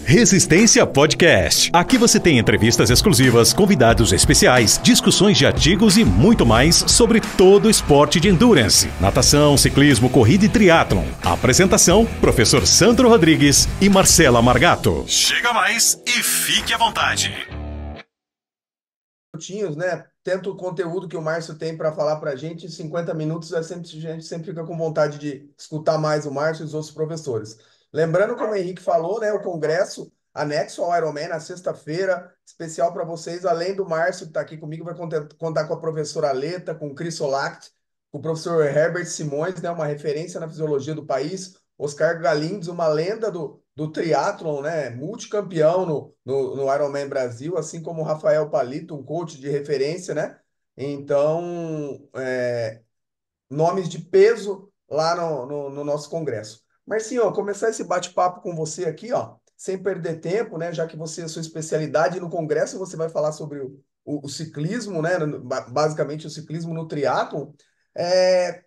Resistência Podcast. Aqui você tem entrevistas exclusivas, convidados especiais, discussões de artigos e muito mais sobre todo o esporte de endurance, natação, ciclismo, corrida e triatlon. Apresentação, professor Sandro Rodrigues e Marcela Margato. Chega mais e fique à vontade. Minutinhos, né? Tanto o conteúdo que o Márcio tem para falar para a gente, 50 minutos, a gente sempre fica com vontade de escutar mais o Márcio e os outros professores. Lembrando, como o Henrique falou, né? O congresso anexo ao Ironman na sexta-feira, especial para vocês, além do Márcio que está aqui comigo, vai contar com a professora Aleta, com o Chris Olact, com o professor Herbert Simões, né? Uma referência na fisiologia do país, Oscar Galindes, uma lenda do triatlon, né? Multicampeão no Ironman Brasil, assim como o Rafael Palito, um coach de referência, né? Então, nomes de peso lá no nosso congresso. Marcinho, ó, começar esse bate-papo com você aqui, ó, sem perder tempo, né? Já que você é a sua especialidade no congresso, você vai falar sobre o ciclismo, né? Basicamente o ciclismo no triatlon. É,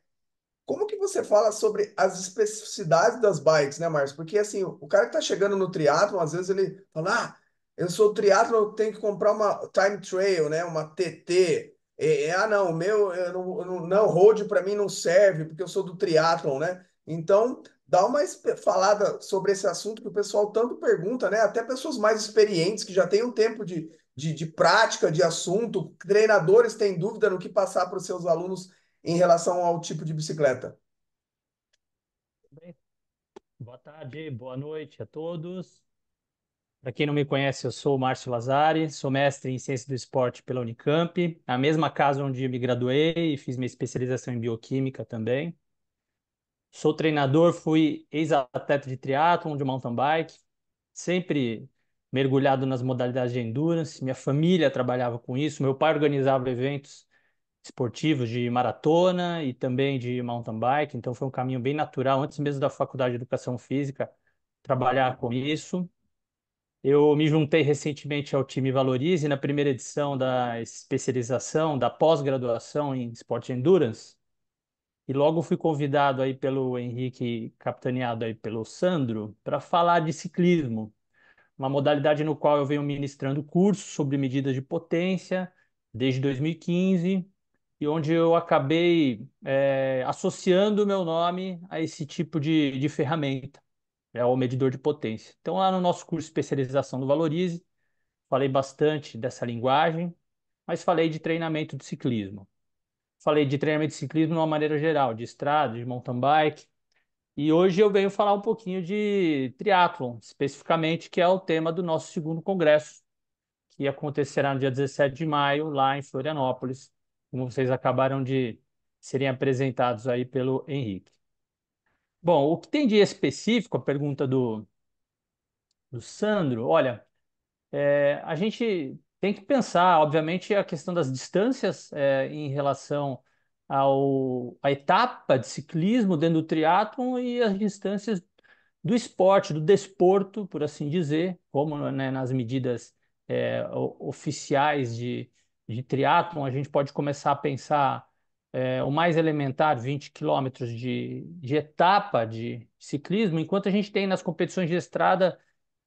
como que você fala sobre as especificidades das bikes, né, Márcio? Porque assim, o cara que tá chegando no triatlon, às vezes ele fala: "Ah, eu sou triatlon, eu tenho que comprar uma time trial, né, uma TT. Não, o meu não, road para mim não serve, porque eu sou do triatlon, né?" Então, dá uma falada sobre esse assunto que o pessoal tanto pergunta, né? Até pessoas mais experientes que já têm um tempo de prática, de assunto, treinadores têm dúvida no que passar para os seus alunos em relação ao tipo de bicicleta. Bem, boa tarde, boa noite a todos. Para quem não me conhece, eu sou o Márcio Lazari, sou mestre em Ciência do Esporte pela Unicamp, a mesma casa onde eu me graduei e fiz minha especialização em Bioquímica também. Sou treinador, fui ex-atleta de triatlon, de mountain bike, sempre mergulhado nas modalidades de endurance. Minha família trabalhava com isso, meu pai organizava eventos esportivos de maratona e também de mountain bike, então foi um caminho bem natural, antes mesmo da faculdade de Educação Física, trabalhar com isso. Eu me juntei recentemente ao time Valorize na primeira edição da especialização, da pós-graduação em Esporte Endurance, e logo fui convidado aí pelo Henrique, capitaneado aí pelo Sandro, para falar de ciclismo, uma modalidade no qual eu venho ministrando cursos sobre medidas de potência desde 2015, e 15, e onde eu acabei associando o meu nome a esse tipo de ferramenta, é o medidor de potência. Então, lá no nosso curso de especialização do Valorize, falei bastante dessa linguagem, mas falei de treinamento de ciclismo. Falei de treinamento de ciclismo de uma maneira geral, de estrada, de mountain bike, e hoje eu venho falar um pouquinho de triatlon, especificamente, que é o tema do nosso segundo congresso, que acontecerá no dia 17 de maio, lá em Florianópolis, como vocês acabaram de serem apresentados aí pelo Henrique. Bom, o que tem de específico, a pergunta do Sandro, olha, a gente tem que pensar, obviamente, a questão das distâncias em relação à etapa de ciclismo dentro do triatlon e as distâncias do esporte, do desporto, por assim dizer, como, né, nas medidas oficiais de triatlon, a gente pode começar a pensar o mais elementar, 20 quilômetros de etapa de ciclismo, enquanto a gente tem nas competições de estrada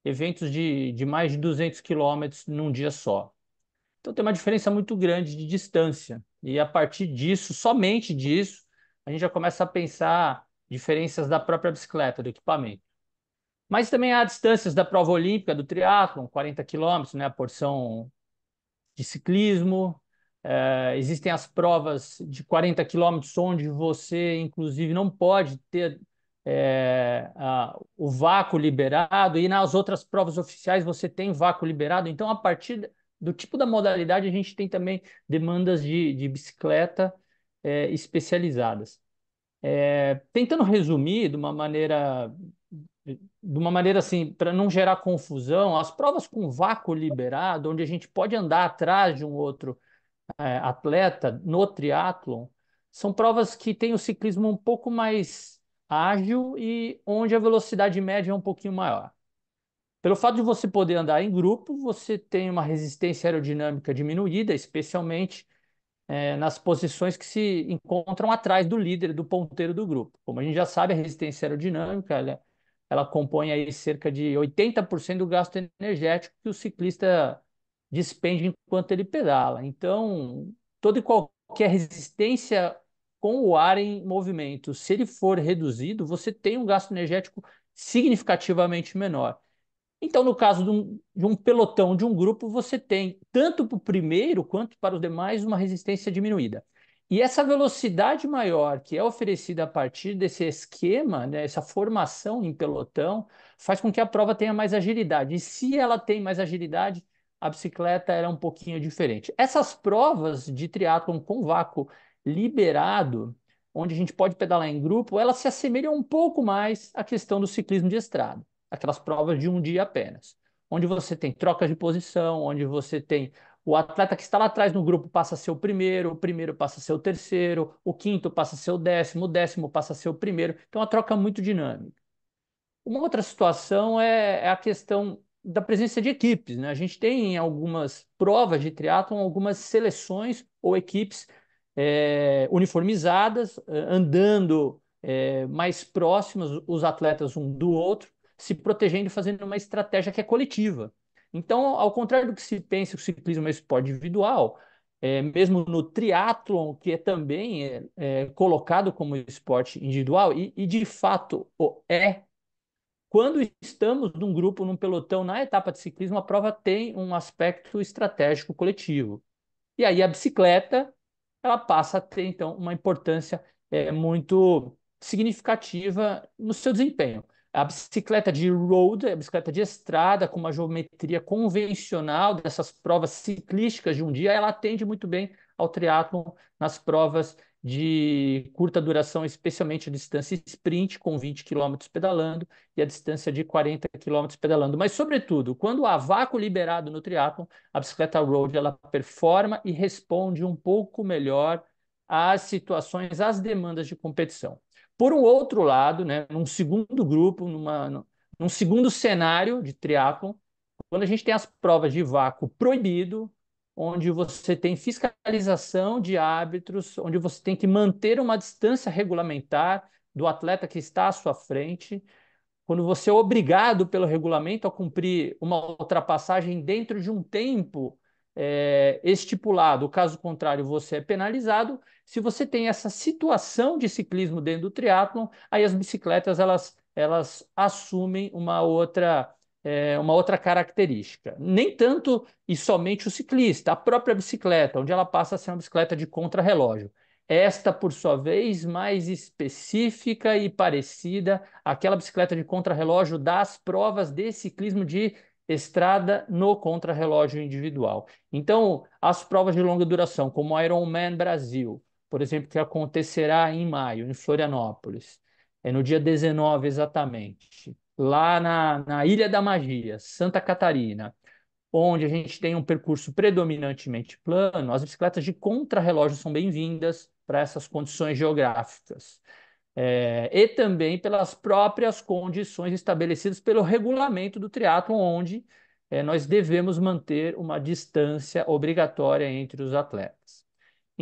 eventos de mais de 200 quilômetros num dia só. Então tem uma diferença muito grande de distância. E a partir disso, somente disso, a gente já começa a pensar diferenças da própria bicicleta, do equipamento. Mas também há distâncias da prova olímpica, do triatlon, 40 quilômetros, né, a porção de ciclismo. Existem as provas de 40 quilômetros, onde você, inclusive, não pode ter o vácuo liberado, e nas outras provas oficiais você tem vácuo liberado. Então, a partir do tipo da modalidade, a gente tem também demandas de bicicleta especializadas. Tentando resumir de uma maneira assim, para não gerar confusão, as provas com vácuo liberado, onde a gente pode andar atrás de um outro atleta no triatlon, são provas que têm o ciclismo um pouco mais ágil e onde a velocidade média é um pouquinho maior. Pelo fato de você poder andar em grupo, você tem uma resistência aerodinâmica diminuída, especialmente nas posições que se encontram atrás do líder, do ponteiro do grupo. Como a gente já sabe, a resistência aerodinâmica ela ela compõe aí cerca de 80% do gasto energético que o ciclista despende enquanto ele pedala. Então, toda e qualquer resistência com o ar em movimento, se ele for reduzido, você tem um gasto energético significativamente menor. Então, no caso de um pelotão, de um grupo, você tem, tanto para o primeiro quanto para os demais, uma resistência diminuída. E essa velocidade maior que é oferecida a partir desse esquema, né, essa formação em pelotão, faz com que a prova tenha mais agilidade. E se ela tem mais agilidade, a bicicleta era um pouquinho diferente. Essas provas de triatlon com vácuo liberado, onde a gente pode pedalar em grupo, elas se assemelham um pouco mais à questão do ciclismo de estrada, aquelas provas de um dia apenas, onde você tem trocas de posição, onde você tem o atleta que está lá atrás no grupo passa a ser o primeiro passa a ser o terceiro, o quinto passa a ser o décimo passa a ser o primeiro. Então, é uma troca muito dinâmica. Uma outra situação é a questão da presença de equipes, né? A gente tem em algumas provas de triatlon algumas seleções ou equipes uniformizadas, andando mais próximos os atletas um do outro, se protegendo e fazendo uma estratégia que é coletiva. Então, ao contrário do que se pensa que o ciclismo é um esporte individual, mesmo no triatlon, que é também colocado como esporte individual, e de fato é, quando estamos num grupo, num pelotão, na etapa de ciclismo, a prova tem um aspecto estratégico coletivo. E aí a bicicleta, ela passa a ter, então, uma importância muito significativa no seu desempenho. A bicicleta de road, a bicicleta de estrada, com uma geometria convencional dessas provas ciclísticas de um dia, ela atende muito bem ao triatlon nas provas de curta duração, especialmente a distância sprint, com 20 quilômetros pedalando, e a distância de 40 quilômetros pedalando. Mas, sobretudo, quando há vácuo liberado no triatlon, a bicicleta road ela performa e responde um pouco melhor às situações, às demandas de competição. Por um outro lado, né, num segundo grupo, num segundo cenário de triatlon, quando a gente tem as provas de vácuo proibido, onde você tem fiscalização de árbitros, onde você tem que manter uma distância regulamentar do atleta que está à sua frente, quando você é obrigado pelo regulamento a cumprir uma ultrapassagem dentro de um tempo estipulado, caso contrário, você é penalizado. Se você tem essa situação de ciclismo dentro do triatlon, aí as bicicletas elas assumem uma outra característica. Nem tanto e somente o ciclista, a própria bicicleta, onde ela passa a ser uma bicicleta de contrarrelógio. Esta, por sua vez, mais específica e parecida àquela bicicleta de contrarrelógio das provas de ciclismo de estrada no contrarrelógio individual. Então, as provas de longa duração, como o Ironman Brasil, por exemplo, que acontecerá em maio, em Florianópolis, no dia 19 exatamente, lá na Ilha da Magia, Santa Catarina, onde a gente tem um percurso predominantemente plano, as bicicletas de contrarrelógio são bem-vindas para essas condições geográficas. E também pelas próprias condições estabelecidas pelo regulamento do triatlon, onde nós devemos manter uma distância obrigatória entre os atletas.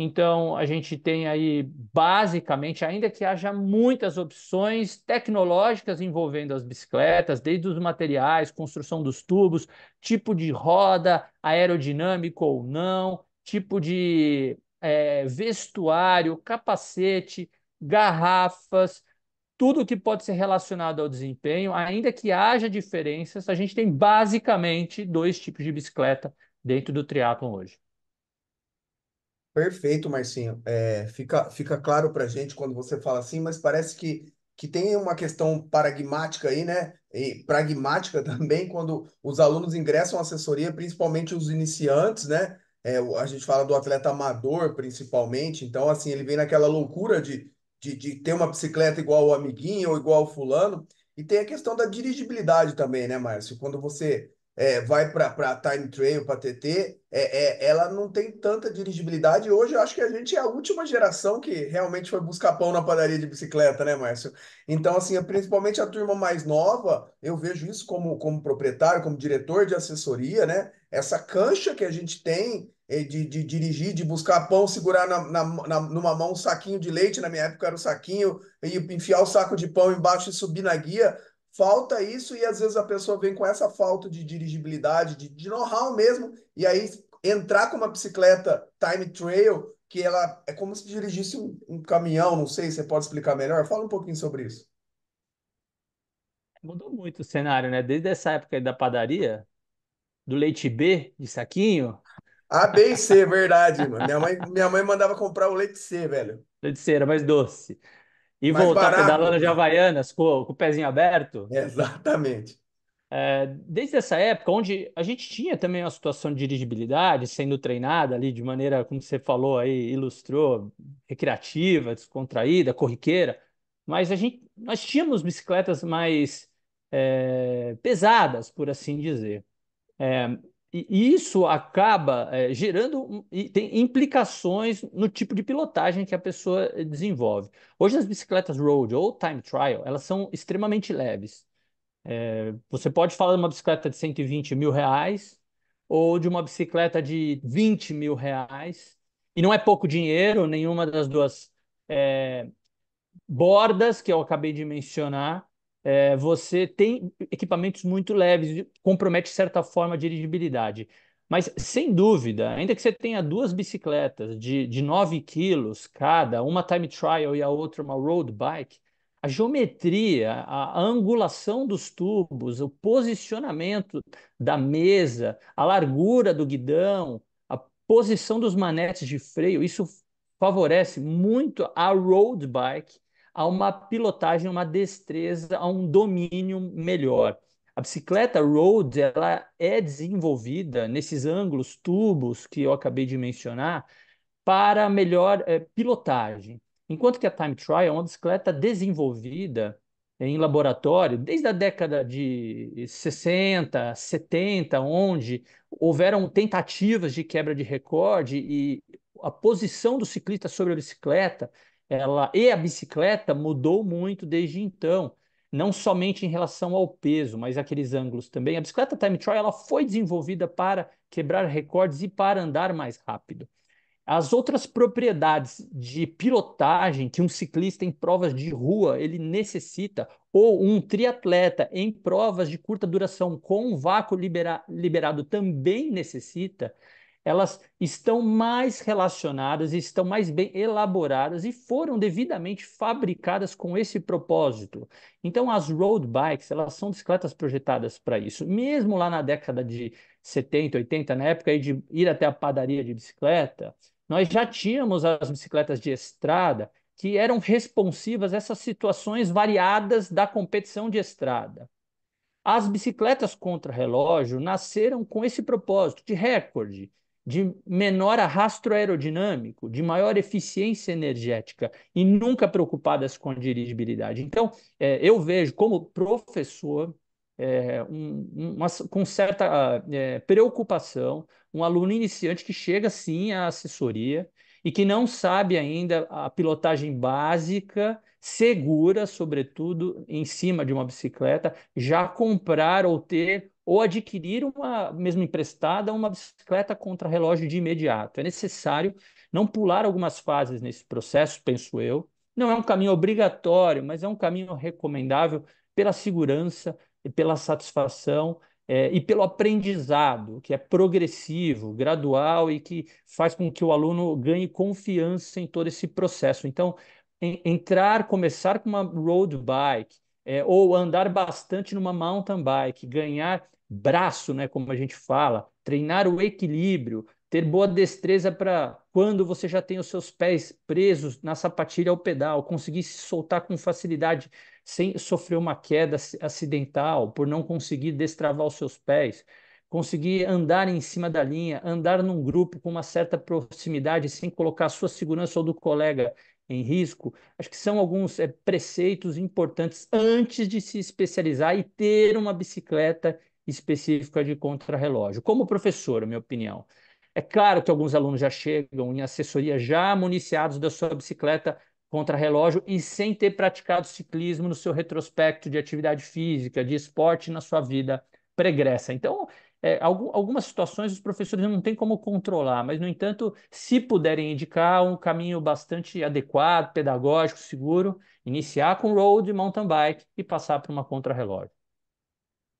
Então, a gente tem aí, basicamente, ainda que haja muitas opções tecnológicas envolvendo as bicicletas, desde os materiais, construção dos tubos, tipo de roda, aerodinâmico ou não, tipo de vestuário, capacete, garrafas, tudo que pode ser relacionado ao desempenho, ainda que haja diferenças, a gente tem basicamente dois tipos de bicicleta dentro do triatlon hoje. Perfeito, Marcinho. Fica claro para a gente quando você fala assim, mas parece que tem uma questão pragmática aí, né? E pragmática também quando os alunos ingressam à assessoria, principalmente os iniciantes, né? A gente fala do atleta amador, principalmente. Então, assim, ele vem naquela loucura de ter uma bicicleta igual o amiguinho ou igual o fulano. E tem a questão da dirigibilidade também, né, Márcio? Quando você vai para time trail, para TT, ela não tem tanta dirigibilidade. Hoje eu acho que a gente é a última geração que realmente foi buscar pão na padaria de bicicleta, né, Márcio? Então, assim, principalmente a turma mais nova, eu vejo isso como proprietário, como diretor de assessoria, né? Essa cancha que a gente tem de dirigir, de buscar pão, segurar numa mão um saquinho de leite, na minha época era o saquinho, e enfiar o saco de pão embaixo e subir na guia. falta isso e às vezes a pessoa vem com essa falta de dirigibilidade, de know-how mesmo, e aí entrar com uma bicicleta time trail, que ela é como se dirigisse um caminhão, não sei, você pode explicar melhor? Fala um pouquinho sobre isso. Mudou muito o cenário, né? Desde essa época aí da padaria, do leite B de saquinho, A, B e C, verdade, mano. Minha mãe mandava comprar o leite C, velho. leite C era mais doce, e Mais voltar barato. pedalando de Havaianas com o pezinho aberto. Exatamente. Desde essa época, onde a gente tinha também uma situação de dirigibilidade, sendo treinada ali de maneira, como você falou aí, ilustrou, recreativa, descontraída, corriqueira, mas nós tínhamos bicicletas mais pesadas, por assim dizer. É, e isso acaba gerando e tem implicações no tipo de pilotagem que a pessoa desenvolve. Hoje as bicicletas road ou time trial, elas são extremamente leves. Você pode falar de uma bicicleta de 120 mil reais ou de uma bicicleta de 20 mil reais. E não é pouco dinheiro, nenhuma das duas bordas que eu acabei de mencionar. Você tem equipamentos muito leves, compromete de certa forma a dirigibilidade. Mas, sem dúvida, ainda que você tenha duas bicicletas de 9 quilos cada, uma time trial e a outra uma road bike, a geometria, a angulação dos tubos, o posicionamento da mesa, a largura do guidão, a posição dos manetes de freio, isso favorece muito a road bike a uma pilotagem, uma destreza, a um domínio melhor. A bicicleta road, ela é desenvolvida nesses ângulos, tubos que eu acabei de mencionar, para melhor pilotagem. Enquanto que a time trial é uma bicicleta desenvolvida em laboratório desde a década de 60, 70, onde houveram tentativas de quebra de recorde e a posição do ciclista sobre a bicicleta, e a bicicleta mudou muito desde então, não somente em relação ao peso, mas aqueles ângulos também. A bicicleta time trial ela foi desenvolvida para quebrar recordes e para andar mais rápido. As outras propriedades de pilotagem que um ciclista em provas de rua ele necessita, ou um triatleta em provas de curta duração com vácuo liberado também necessita, elas estão mais relacionadas, estão mais bem elaboradas e foram devidamente fabricadas com esse propósito. Então, as road bikes, elas são bicicletas projetadas para isso. Mesmo lá na década de 70, 80, na época aí de ir até a padaria de bicicleta, nós já tínhamos as bicicletas de estrada que eram responsivas a essas situações variadas da competição de estrada. As bicicletas contra-relógio nasceram com esse propósito de recorde, de menor arrasto aerodinâmico, de maior eficiência energética e nunca preocupadas com a dirigibilidade. Então, eu vejo como professor, com certa preocupação, um aluno iniciante que chega sim à assessoria e que não sabe ainda a pilotagem básica, segura, sobretudo em cima de uma bicicleta, já comprar ou ter ou adquirir uma, mesmo emprestada, uma bicicleta contra-relógio de imediato. É necessário não pular algumas fases nesse processo, penso eu. Não é um caminho obrigatório, mas é um caminho recomendável pela segurança e pela satisfação e pelo aprendizado, que é progressivo, gradual e que faz com que o aluno ganhe confiança em todo esse processo. Então, entrar, começar com uma road bike, ou andar bastante numa mountain bike, ganhar braço, né, como a gente fala, treinar o equilíbrio, ter boa destreza para quando você já tem os seus pés presos na sapatilha ao pedal, conseguir se soltar com facilidade sem sofrer uma queda acidental, por não conseguir destravar os seus pés. Conseguir andar em cima da linha, andar num grupo com uma certa proximidade sem colocar a sua segurança ou do colega em risco, acho que são alguns preceitos importantes antes de se especializar e ter uma bicicleta específica de contrarrelógio. Como professor, a minha opinião. É claro que alguns alunos já chegam em assessoria já municiados da sua bicicleta contrarrelógio e sem ter praticado ciclismo no seu retrospecto de atividade física, de esporte na sua vida pregressa. Então, algumas situações os professores não têm como controlar, mas, no entanto, se puderem indicar um caminho bastante adequado, pedagógico, seguro, iniciar com road mountain bike e passar por uma contrarrelógio.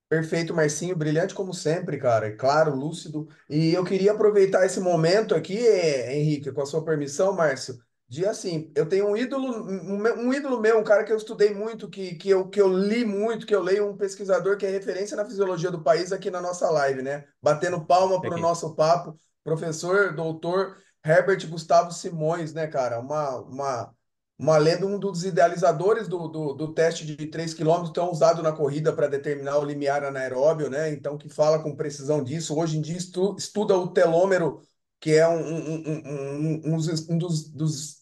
Perfeito, Marcinho, brilhante como sempre, cara. Claro, lúcido. E eu queria aproveitar esse momento aqui, Henrique, com a sua permissão, Márcio, de assim, eu tenho um ídolo, um ídolo meu, um cara que eu estudei muito, que eu li muito, que eu leio, um pesquisador que é referência na fisiologia do país aqui na nossa live, né? Batendo palma para o Aqui. nosso papo, professor, doutor Herbert Gustavo Simões, né, cara? Uma lenda, um dos idealizadores do teste de 3 quilômetros, tão usado na corrida para determinar o limiar anaeróbio, né? Então, que fala com precisão disso. Hoje em dia, estuda o telômero, que é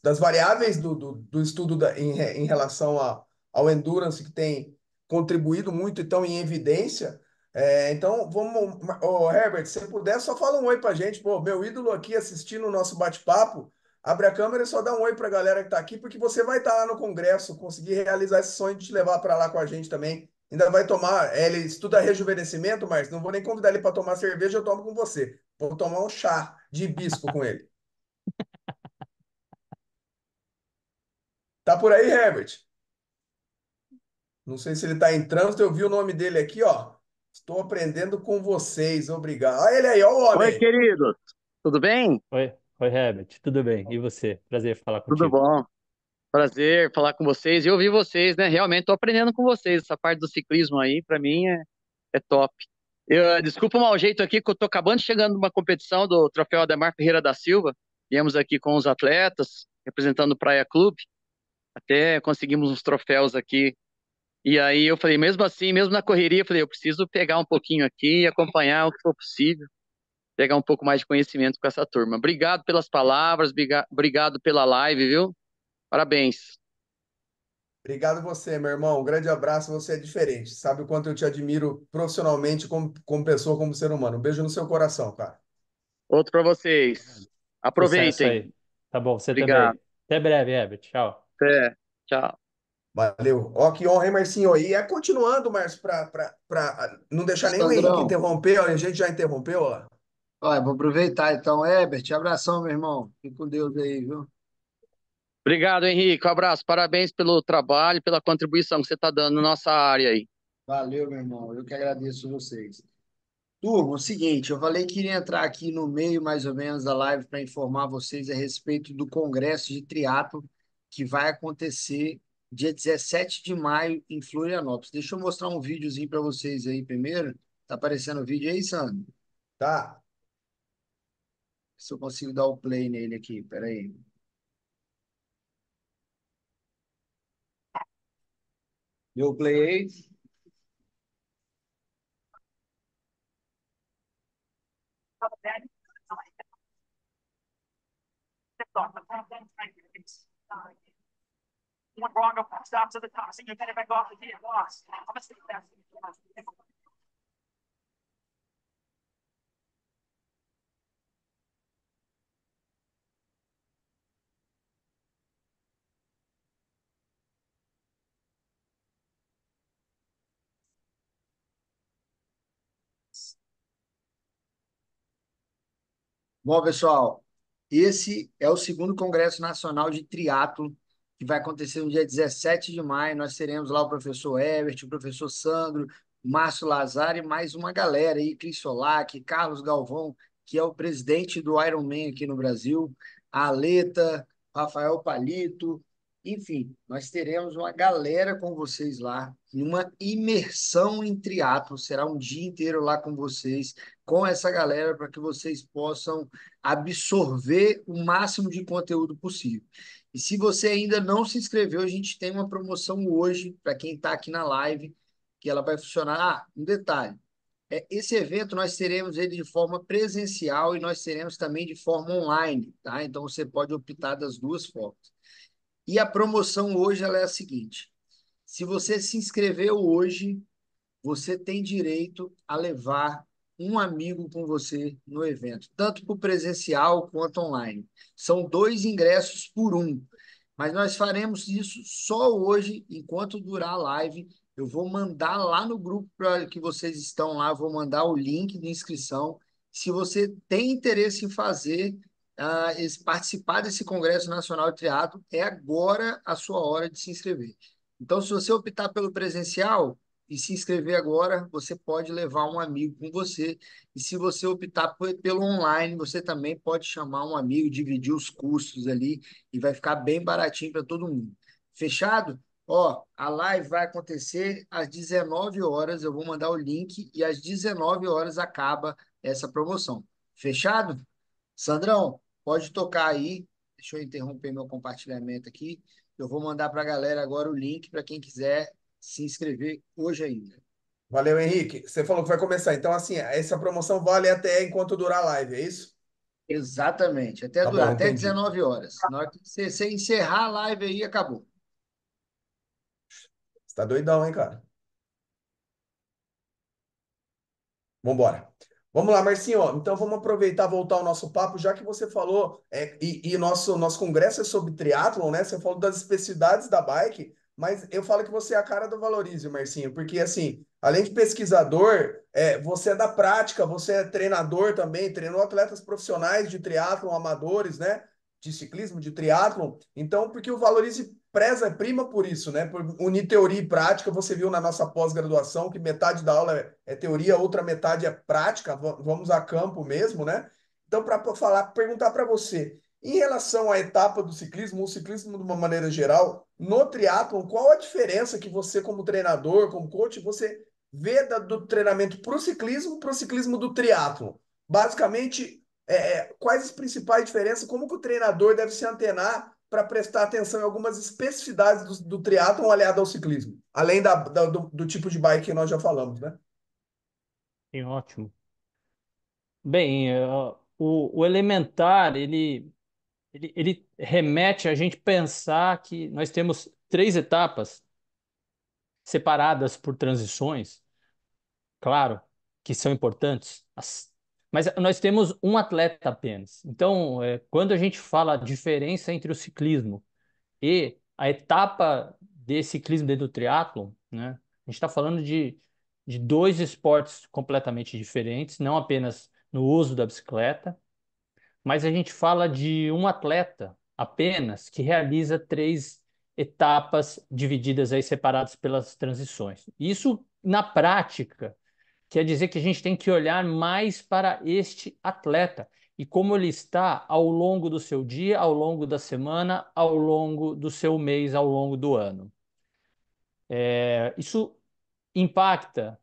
das variáveis do estudo em relação ao endurance, que tem contribuído muito, então, em evidência. Então, vamos, Herbert, se você puder, só fala um oi para gente. Pô, meu ídolo aqui assistindo o nosso bate-papo. Abre a câmera e só dá um oi para a galera que está aqui, porque você vai estar lá no Congresso, conseguir realizar esse sonho de te levar para lá com a gente também. Ainda vai tomar, ele estuda rejuvenescimento, mas não vou nem convidar ele para tomar cerveja, eu tomo com você. Vou tomar um chá de hibisco com ele. Tá por aí, Herbert? Não sei se ele está em trânsito, eu vi o nome dele aqui, ó. Estou aprendendo com vocês, obrigado. Olha ele aí, ó o Oi, homem. queridos. Tudo bem? Oi, Herbert, tudo bem? E você? Prazer falar Tudo contigo. bom. Prazer falar com vocês e ouvir vocês, né? Realmente estou aprendendo com vocês. Essa parte do ciclismo aí, para mim, é top. Desculpa o mau jeito aqui, que eu tô acabando de chegando numa competição do Troféu Ademar Ferreira da Silva. Viemos aqui com os atletas, representando o Praia Clube. Até conseguimos uns troféus aqui. E aí eu falei, mesmo assim, mesmo na correria, eu falei, eu preciso pegar um pouquinho aqui e acompanhar o que for possível. Pegar um pouco mais de conhecimento com essa turma. Obrigado pelas palavras, obrigado pela live, viu? Parabéns. Obrigado você, meu irmão. Um grande abraço, você é diferente. Sabe o quanto eu te admiro profissionalmente, como pessoa, como ser humano. Um beijo no seu coração, cara. Outro para vocês. Sucesso Aproveitem. aí. Tá bom, você Obrigado. também. Até breve, Herbert. Tchau. Até. Tchau. Valeu. Ó, que honra, hein, Marcinho? E continuando, Márcio, para não deixar nem o Henrique Sandrão, interromper, ó, a gente já interrompeu, ó. olha, vou aproveitar então. Herbert, abração, meu irmão. Fique com Deus aí, viu? Obrigado, Henrique. Um abraço. Parabéns pelo trabalho, pela contribuição que você está dando na nossa área aí. Valeu, meu irmão. Eu que agradeço vocês. Turma, o seguinte, eu falei que iria entrar aqui no meio, mais ou menos, da live para informar vocês a respeito do Congresso de Triatlo que vai acontecer dia 17 de maio em Florianópolis. Deixa eu mostrar um videozinho para vocês aí primeiro. Tá aparecendo o vídeo aí, Sandro? Tá. Se eu consigo dar o play nele aqui, peraí. Deu o play aí? Bom, pessoal, esse é o segundo Congresso Nacional de Triatlo, que vai acontecer no dia 17 de maio. Nós teremos lá o professor Herbert, o professor Sandro, o Márcio Lazari, e mais uma galera aí, Cris Solak, Carlos Galvão, que é o presidente do Ironman aqui no Brasil, a Aleta, Rafael Palito, enfim, nós teremos uma galera com vocês lá, uma imersão em triatlo. Será um dia inteiro lá com vocês, com essa galera, para que vocês possam absorver o máximo de conteúdo possível. E se você ainda não se inscreveu, a gente tem uma promoção hoje para quem está aqui na live, que ela vai funcionar. Ah, um detalhe. Esse evento nós teremos ele de forma presencial e nós teremos também de forma online, tá? Então você pode optar das duas formas. E a promoção hoje ela é a seguinte: se você se inscreveu hoje, você tem direito a levar um amigo com você no evento, tanto para o presencial quanto online. São 2 ingressos por um, mas nós faremos isso só hoje, enquanto durar a live, Eu vou mandar lá no grupo para que vocês estão lá, eu vou mandar o link de inscrição. Se você tem interesse em fazer, participar desse Congresso Nacional de Triatlo, é agora a sua hora de se inscrever. Então, se você optar pelo presencial e se inscrever agora, você pode levar um amigo com você. E se você optar pelo online, você também pode chamar um amigo, dividir os custos ali e vai ficar bem baratinho para todo mundo. Fechado? Ó, a live vai acontecer às 19 horas. Eu vou mandar o link e às 19 horas acaba essa promoção. Fechado? Sandrão, pode tocar aí. Deixa eu interromper meu compartilhamento aqui. Eu vou mandar para a galera agora o link para quem quiser se inscrever hoje ainda. Valeu, Henrique. Você falou que vai começar. Então, assim, essa promoção vale até enquanto durar a live, é isso? Exatamente, até Tá durar, bom, até entendi. 19 horas. Na hora que você encerrar a live aí, acabou. Você tá doidão, hein, cara? Vambora. Vamos lá, Marcinho. Então vamos aproveitar e voltar ao nosso papo, já que você falou, e nosso congresso é sobre triatlon, né? Você falou das especificidades da bike, mas eu falo que você é a cara do Valorize, Marcinho, porque assim, além de pesquisador, você é da prática, você é treinador também, treinou atletas profissionais de triatlon, amadores, né? De ciclismo, de triatlon. Então, porque o Valorize preza, prima por isso, né? Por unir teoria e prática. Você viu na nossa pós-graduação que metade da aula é teoria, outra metade é prática. Vamos a campo mesmo, né? Então, para falar, perguntar para você, em relação à etapa do ciclismo, o ciclismo de uma maneira geral, no triatlon, qual a diferença que você, como treinador, como coach, você vê do treinamento para o ciclismo do triatlon? Basicamente, quais as principais diferenças? Como que o treinador deve se antenar para prestar atenção em algumas especificidades do triatlon aliado ao ciclismo, além do tipo de bike que nós já falamos, né? Sim, ótimo. Bem, o elementar, ele remete a gente pensar que nós temos três etapas separadas por transições, claro, que são importantes, mas nós temos um atleta apenas. Então, quando a gente fala a diferença entre o ciclismo e a etapa de ciclismo dentro do triatlon, né, a gente está falando de dois esportes completamente diferentes, não apenas no uso da bicicleta, mas a gente fala de um atleta apenas que realiza três etapas divididas aí separadas pelas transições. Isso, na prática, quer dizer que a gente tem que olhar mais para este atleta e como ele está ao longo do seu dia, ao longo da semana, ao longo do seu mês, ao longo do ano. Isso impacta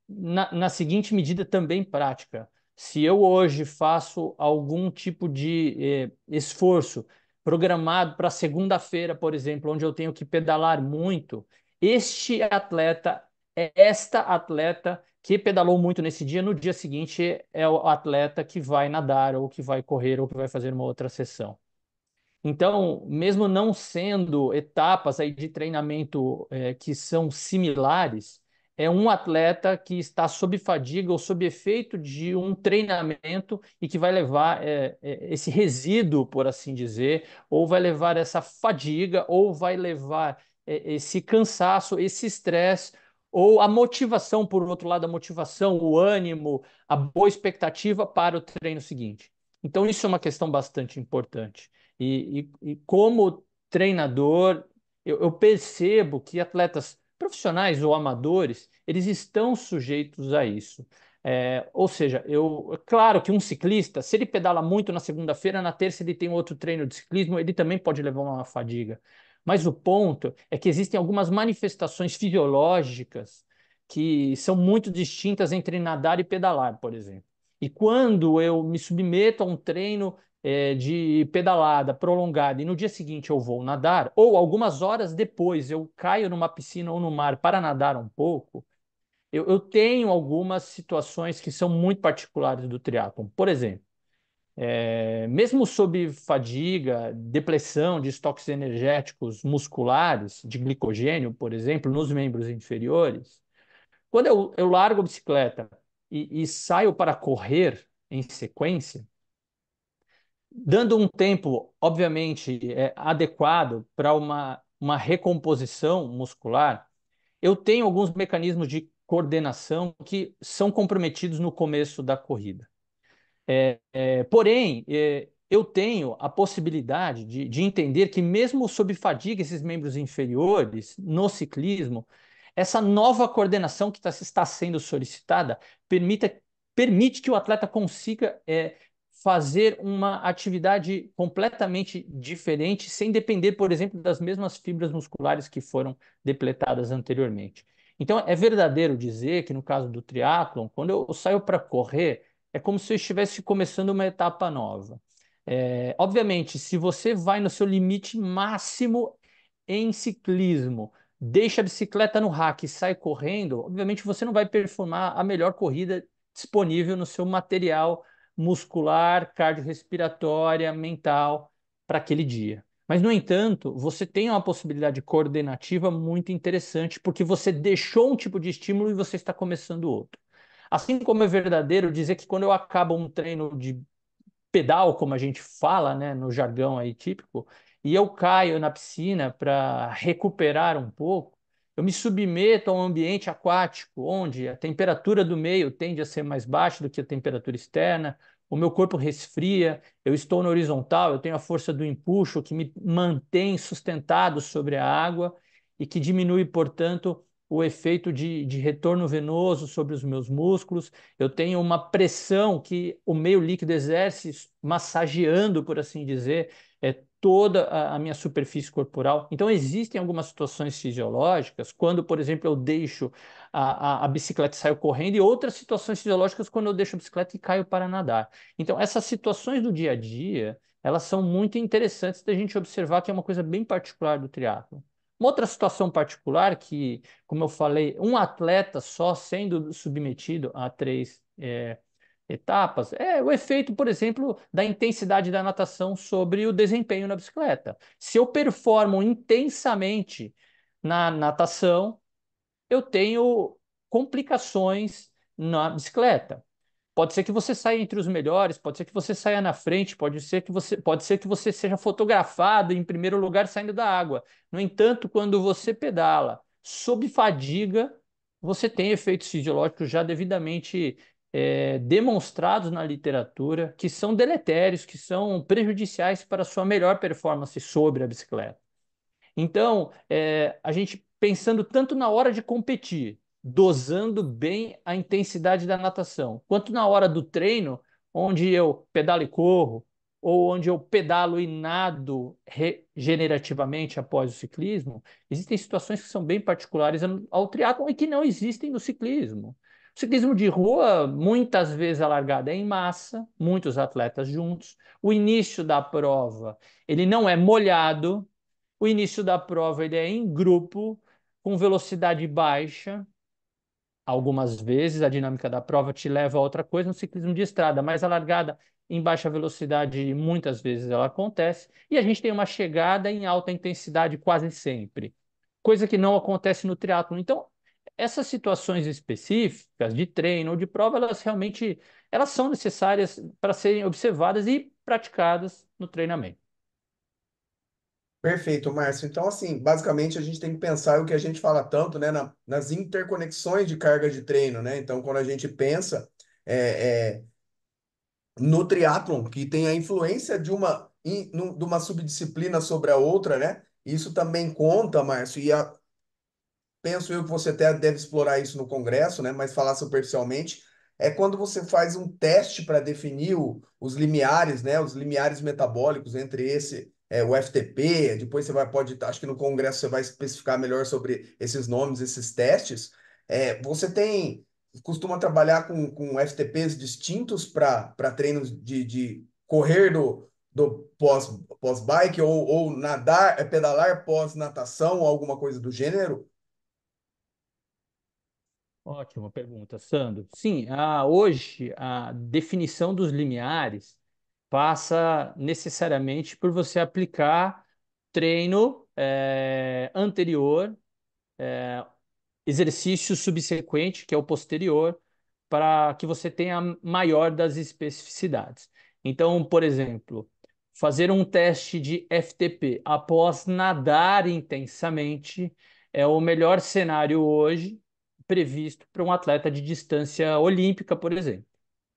na seguinte medida também prática. Se eu hoje faço algum tipo de esforço programado para segunda-feira, por exemplo, onde eu tenho que pedalar muito, esta atleta que pedalou muito nesse dia, no dia seguinte é o atleta que vai nadar, ou que vai correr, ou que vai fazer uma outra sessão. Então, mesmo não sendo etapas aí de treinamento que são similares, é um atleta que está sob fadiga ou sob efeito de um treinamento e que vai levar esse resíduo, por assim dizer, ou vai levar essa fadiga, ou vai levar esse cansaço, esse estresse, ou a motivação, por outro lado, a motivação, o ânimo, a boa expectativa para o treino seguinte. Então, isso é uma questão bastante importante. E como treinador, eu percebo que atletas profissionais ou amadores, eles estão sujeitos a isso. Ou seja, claro que um ciclista, se ele pedala muito na segunda-feira, na terça ele tem outro treino de ciclismo, ele também pode levar uma fadiga. Mas o ponto é que existem algumas manifestações fisiológicas que são muito distintas entre nadar e pedalar, por exemplo. E quando eu me submeto a um treino de pedalada prolongada e no dia seguinte eu vou nadar, ou algumas horas depois eu caio numa piscina ou no mar para nadar um pouco, eu tenho algumas situações que são muito particulares do triatlon. Por exemplo, mesmo sob fadiga, depressão de estoques energéticos musculares, de glicogênio, por exemplo, nos membros inferiores, quando eu largo a bicicleta e saio para correr em sequência, dando um tempo, obviamente, adequado para uma recomposição muscular, eu tenho alguns mecanismos de coordenação que são comprometidos no começo da corrida. Porém, eu tenho a possibilidade de entender que, mesmo sob fadiga, esses membros inferiores, no ciclismo, essa nova coordenação que está sendo solicitada permite que o atleta consiga fazer uma atividade completamente diferente, sem depender, por exemplo, das mesmas fibras musculares que foram depletadas anteriormente. Então, é verdadeiro dizer que, no caso do triatlon, quando eu saio para correr, é como se eu estivesse começando uma etapa nova. Obviamente, se você vai no seu limite máximo em ciclismo, deixa a bicicleta no rack e sai correndo, obviamente você não vai performar a melhor corrida disponível no seu material muscular, cardiorrespiratória, mental para aquele dia. Mas, no entanto, você tem uma possibilidade coordenativa muito interessante, porque você deixou um tipo de estímulo e você está começando outro. Assim como é verdadeiro dizer que, quando eu acabo um treino de pedal, como a gente fala, né, no jargão aí típico, e eu caio na piscina para recuperar um pouco, eu me submeto a um ambiente aquático, onde a temperatura do meio tende a ser mais baixa do que a temperatura externa, o meu corpo resfria, eu estou na horizontal, eu tenho a força do empuxo que me mantém sustentado sobre a água e que diminui, portanto, o efeito de retorno venoso sobre os meus músculos. Eu tenho uma pressão que o meio líquido exerce, massageando, por assim dizer, toda a minha superfície corporal. Então, existem algumas situações fisiológicas, quando, por exemplo, eu deixo a bicicleta e saio correndo, e outras situações fisiológicas, quando eu deixo a bicicleta e caio para nadar. Então, essas situações do dia a dia, elas são muito interessantes da gente observar, que é uma coisa bem particular do triatlo. Uma outra situação particular que, como eu falei, um atleta só sendo submetido a três etapas é o efeito, por exemplo, da intensidade da natação sobre o desempenho na bicicleta. Se eu performo intensamente na natação, eu tenho complicações na bicicleta. Pode ser que você saia entre os melhores, pode ser que você saia na frente, pode ser que você seja fotografado em primeiro lugar saindo da água. No entanto, quando você pedala sob fadiga, você tem efeitos fisiológicos já devidamente demonstrados na literatura, que são deletérios, que são prejudiciais para a sua melhor performance sobre a bicicleta. Então, a gente pensando tanto na hora de competir, dosando bem a intensidade da natação, quanto na hora do treino, onde eu pedalo e corro, ou onde eu pedalo e nado regenerativamente após o ciclismo, existem situações que são bem particulares ao triatlon e que não existem no ciclismo. O ciclismo de rua, muitas vezes a largada é em massa, muitos atletas juntos. O início da prova, ele não é molhado. O início da prova ele é em grupo, com velocidade baixa. Algumas vezes a dinâmica da prova te leva a outra coisa no ciclismo de estrada, mas a largada em baixa velocidade muitas vezes ela acontece. E a gente tem uma chegada em alta intensidade quase sempre, coisa que não acontece no triatlo. Então, essas situações específicas de treino ou de prova, elas realmente elas são necessárias para serem observadas e praticadas no treinamento. Perfeito, Márcio. Então, assim, basicamente a gente tem que pensar o que a gente fala tanto, né, nas interconexões de carga de treino, né? Então, quando a gente pensa no triatlon, que tem a influência de uma subdisciplina sobre a outra, né? Isso também conta, Márcio, penso eu que você até deve explorar isso no congresso, né? Mas falar superficialmente, é quando você faz um teste para definir os limiares, né? Os limiares metabólicos entre o FTP, depois acho que no congresso você vai especificar melhor sobre esses nomes, esses testes. Você costuma trabalhar com FTPs distintos para treinos de correr do pós-bike ou nadar, pedalar pós-natação ou alguma coisa do gênero? Ótima pergunta, Sandro. Sim, hoje a definição dos limiares passa necessariamente por você aplicar treino anterior, exercício subsequente, que é o posterior, para que você tenha a maior das especificidades. Então, por exemplo, fazer um teste de FTP após nadar intensamente é o melhor cenário hoje previsto para um atleta de distância olímpica, por exemplo.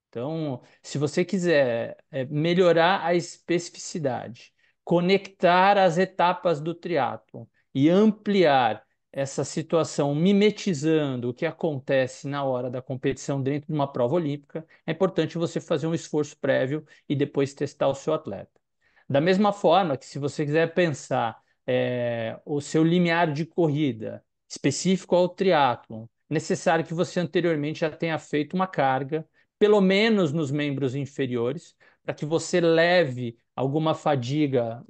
Então, se você quiser melhorar a especificidade, conectar as etapas do triatlo e ampliar essa situação, mimetizando o que acontece na hora da competição dentro de uma prova olímpica, é importante você fazer um esforço prévio e depois testar o seu atleta. Da mesma forma que se você quiser pensar o seu limiar de corrida específico ao triatlo, necessário que você anteriormente já tenha feito uma carga pelo menos nos membros inferiores, para que você leve alguma fadiga,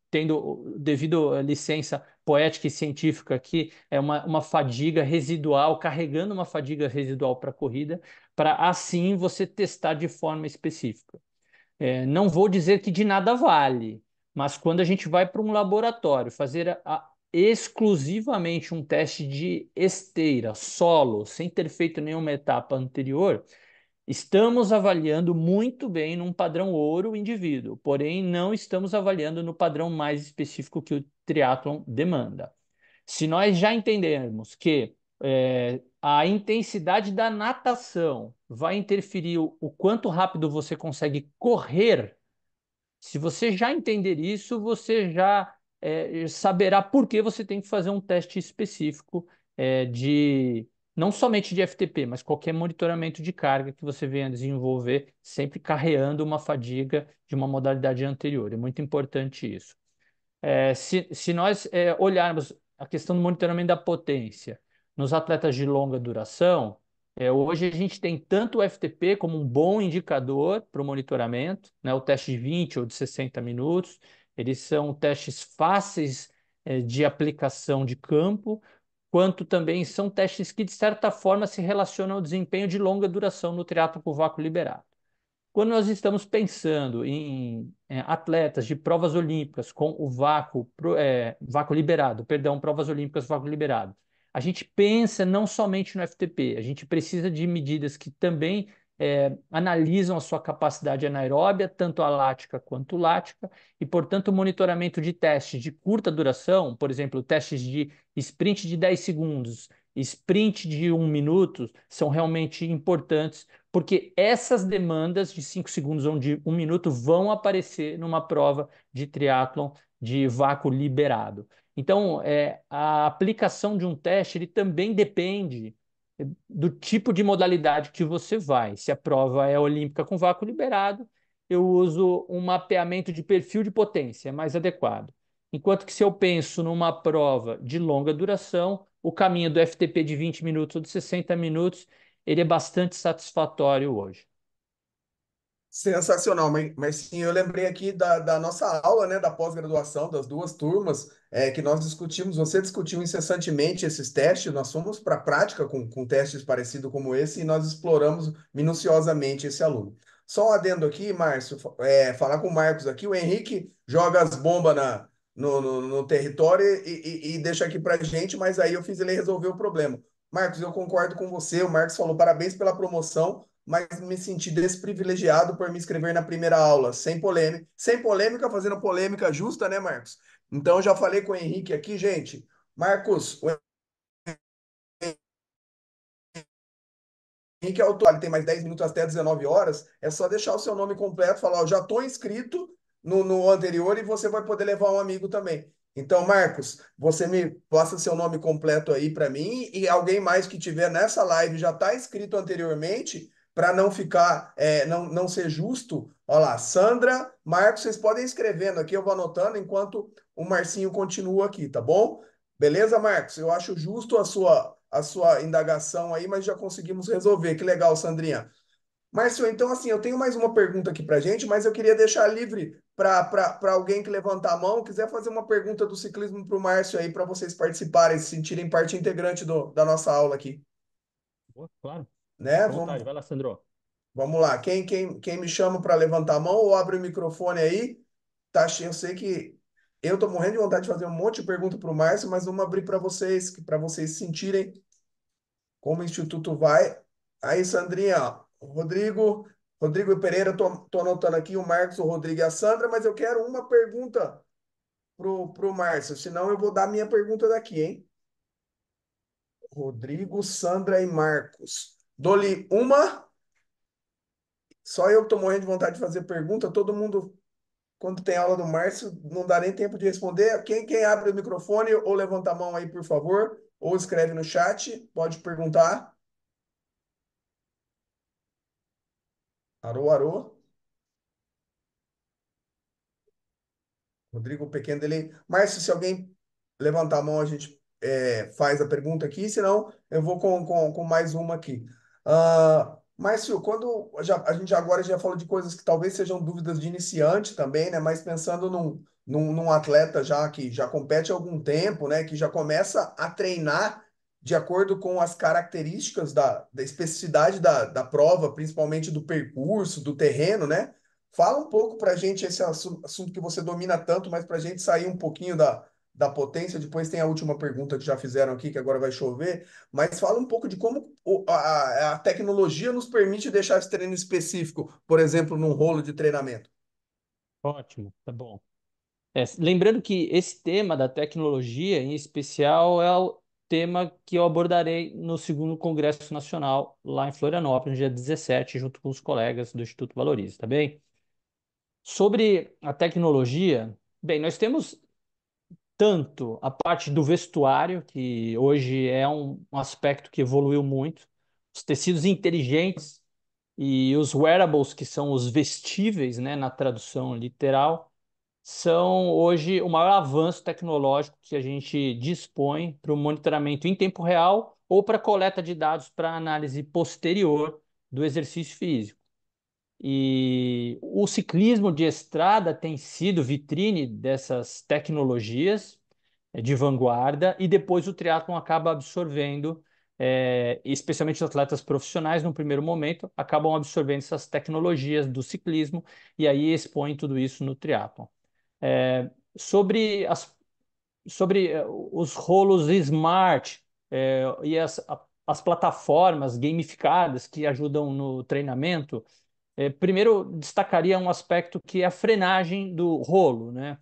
tendo devido à licença poética e científica aqui, é uma fadiga residual, carregando uma fadiga residual para a corrida, para assim você testar de forma específica. Não vou dizer que de nada vale, mas quando a gente vai para um laboratório fazer exclusivamente um teste de esteira, solo, sem ter feito nenhuma etapa anterior, estamos avaliando muito bem num padrão ouro o indivíduo, porém não estamos avaliando no padrão mais específico que o triatlon demanda. Se nós já entendermos que a intensidade da natação vai interferir o quanto rápido você consegue correr, se você já entender isso, você já saberá por que você tem que fazer um teste específico de não somente de FTP, mas qualquer monitoramento de carga que você venha desenvolver, sempre carreando uma fadiga de uma modalidade anterior. É muito importante isso. Se nós olharmos a questão do monitoramento da potência nos atletas de longa duração, hoje a gente tem tanto o FTP como um bom indicador para o monitoramento, né, o teste de 20 ou de 60 minutos. Eles são testes fáceis de aplicação de campo, quanto também são testes que, de certa forma, se relacionam ao desempenho de longa duração no triatlo com vácuo liberado. Quando nós estamos pensando em atletas de provas olímpicas com o vácuo liberado, perdão, provas olímpicas vácuo liberado, a gente pensa não somente no FTP, a gente precisa de medidas que também analisam a sua capacidade anaeróbia, tanto a lática quanto lática, e, portanto, o monitoramento de testes de curta duração, por exemplo, testes de sprint de 10 segundos, sprint de 1 minuto, são realmente importantes porque essas demandas de 5 segundos ou de 1 minuto vão aparecer numa prova de triatlon de vácuo liberado. Então, a aplicação de um teste ele também depende do tipo de modalidade que você vai. Se a prova é olímpica com vácuo liberado, eu uso um mapeamento de perfil de potência, é mais adequado. Enquanto que se eu penso numa prova de longa duração, o caminho do FTP de 20 minutos ou de 60 minutos ele é bastante satisfatório hoje. Sensacional, mas sim, eu lembrei aqui da nossa aula, né, da pós-graduação, das duas turmas, que nós discutimos, você discutiu incessantemente esses testes, nós fomos para a prática com testes parecidos como esse e nós exploramos minuciosamente esse aluno. Só um adendo aqui, Márcio, falar com o Marcos aqui, o Henrique joga as bombas no território e deixa aqui para gente, mas aí eu fiz ele resolver o problema. Marcos, eu concordo com você, o Marcos falou parabéns pela promoção, mas me senti desprivilegiado por me inscrever na primeira aula, sem polêmica, fazendo polêmica justa, né, Marcos? Então, já falei com o Henrique aqui, gente. Marcos, o Henrique é autor, ele tem mais 10 minutos até 19 horas. É só deixar o seu nome completo, falar, eu já estou inscrito no anterior e você vai poder levar um amigo também. Então, Marcos, você me passa seu nome completo aí para mim e alguém mais que tiver nessa live já está inscrito anteriormente, para não ficar, não ser justo. Olha lá, Sandra, Marcos, vocês podem ir escrevendo aqui, eu vou anotando enquanto o Marcinho continua aqui, tá bom? Beleza, Marcos? Eu acho justo a sua indagação aí, mas já conseguimos resolver. Que legal, Sandrinha. Márcio, então, assim, eu tenho mais uma pergunta aqui para gente, mas eu queria deixar livre para alguém que levantar a mão, quiser fazer uma pergunta do ciclismo para o Márcio aí, para vocês participarem, se sentirem parte integrante da nossa aula aqui, Boa, claro. né? Fica à Vamos, vontade, vai lá, Sandro. vamos lá. Quem me chama para levantar a mão ou abre o microfone aí, tá? Eu sei que eu tô morrendo de vontade de fazer um monte de pergunta para o Márcio, mas vamos abrir para vocês sentirem como o Instituto vai. Aí, Sandrinha, ó, Rodrigo Pereira, tô anotando aqui o Marcos, o Rodrigo e a Sandra, mas eu quero uma pergunta pro Márcio, senão eu vou dar minha pergunta daqui, hein? Rodrigo, Sandra e Marcos. Dou-lhe uma. Só eu que estou morrendo de vontade de fazer pergunta. Todo mundo, quando tem aula do Márcio, não dá nem tempo de responder. Quem abre o microfone ou levanta a mão aí, por favor, ou escreve no chat, pode perguntar. Arô, arô. Rodrigo, pequeno delay. Márcio, se alguém levantar a mão, a gente faz a pergunta aqui, senão eu vou com mais uma aqui. Márcio, a gente agora já falou de coisas que talvez sejam dúvidas de iniciante também, né? Mas pensando num atleta já que já compete há algum tempo, né? Que já começa a treinar de acordo com as características da especificidade da prova, principalmente do percurso, do terreno, né? Fala um pouco para a gente esse assunto que você domina tanto, mas para a gente sair um pouquinho da potência. Depois tem a última pergunta que já fizeram aqui, que agora vai chover. Mas fala um pouco de como a tecnologia nos permite deixar esse treino específico, por exemplo, num rolo de treinamento. Ótimo, tá bom. Lembrando que esse tema da tecnologia, em especial, é o tema que eu abordarei no segundo Congresso Nacional, lá em Florianópolis, no dia 17, junto com os colegas do Instituto Valorize, tá bem? Sobre a tecnologia, bem, nós temos tanto a parte do vestuário, que hoje é um aspecto que evoluiu muito, os tecidos inteligentes e os wearables, que são os vestíveis, né, na tradução literal, são hoje o maior avanço tecnológico que a gente dispõe para o monitoramento em tempo real ou para coleta de dados para análise posterior do exercício físico. E o ciclismo de estrada tem sido vitrine dessas tecnologias de vanguarda, e depois o triatlon acaba absorvendo, especialmente os atletas profissionais, no primeiro momento, acabam absorvendo essas tecnologias do ciclismo e aí expõem tudo isso no triatlon. É, sobre os rolos smart, e as plataformas gamificadas que ajudam no treinamento, primeiro destacaria um aspecto que é a frenagem do rolo, né?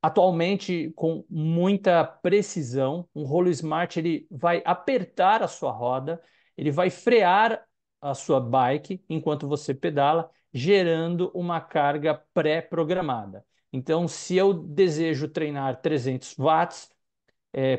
Atualmente, com muita precisão, um rolo smart ele vai apertar a sua roda, ele vai frear a sua bike enquanto você pedala, gerando uma carga pré-programada. Então, se eu desejo treinar 300 watts,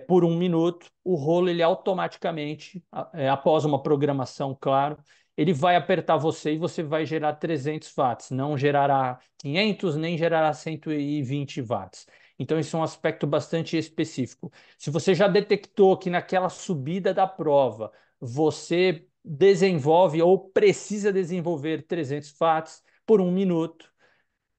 por um minuto, o rolo ele automaticamente, após uma programação, claro, ele vai apertar você e você vai gerar 300 watts, não gerará 500 nem gerará 120 watts. Então, isso é um aspecto bastante específico. Se você já detectou que naquela subida da prova você desenvolve ou precisa desenvolver 300 watts por um minuto,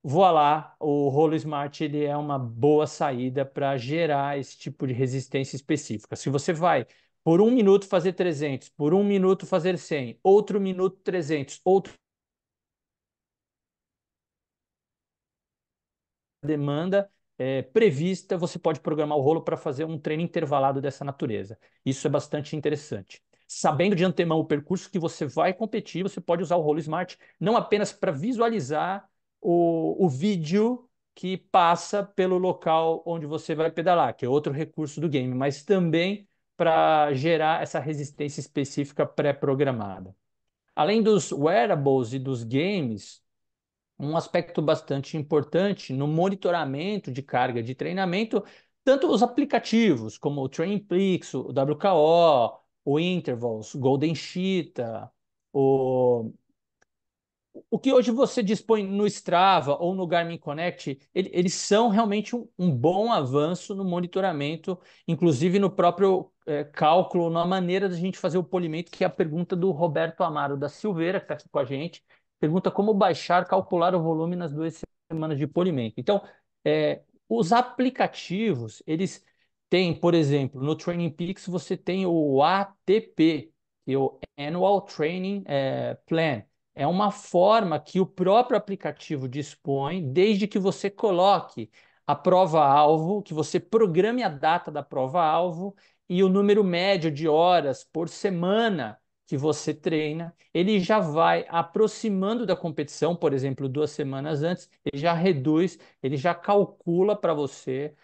voilá, o rolo Smart ele é uma boa saída para gerar esse tipo de resistência específica. Se você vai por um minuto fazer 300, por um minuto fazer 100, outro minuto 300, outro demanda prevista, você pode programar o rolo para fazer um treino intervalado dessa natureza. Isso é bastante interessante. Sabendo de antemão o percurso que você vai competir, você pode usar o rolo Smart não apenas para visualizar o vídeo que passa pelo local onde você vai pedalar, que é outro recurso do game, mas também para gerar essa resistência específica pré-programada. Além dos wearables e dos games, um aspecto bastante importante no monitoramento de carga de treinamento, tanto os aplicativos como o TrainPlix, o WKO, o Intervals, o Golden Cheetah, o o que hoje você dispõe no Strava ou no Garmin Connect, eles são realmente um bom avanço no monitoramento, inclusive no próprio cálculo, na maneira da gente fazer o polimento, que é a pergunta do Roberto Amaro da Silveira, que está aqui com a gente. Pergunta como baixar, calcular o volume nas 2 semanas de polimento. Então, os aplicativos, eles têm, por exemplo, no Training Peaks você tem o ATP, que é o Annual Training Plan. É uma forma que o próprio aplicativo dispõe, desde que você coloque a prova-alvo, que você programe a data da prova-alvo e o número médio de horas por semana que você treina, ele já vai aproximando da competição, por exemplo, 2 semanas antes, ele já reduz, ele já calcula para você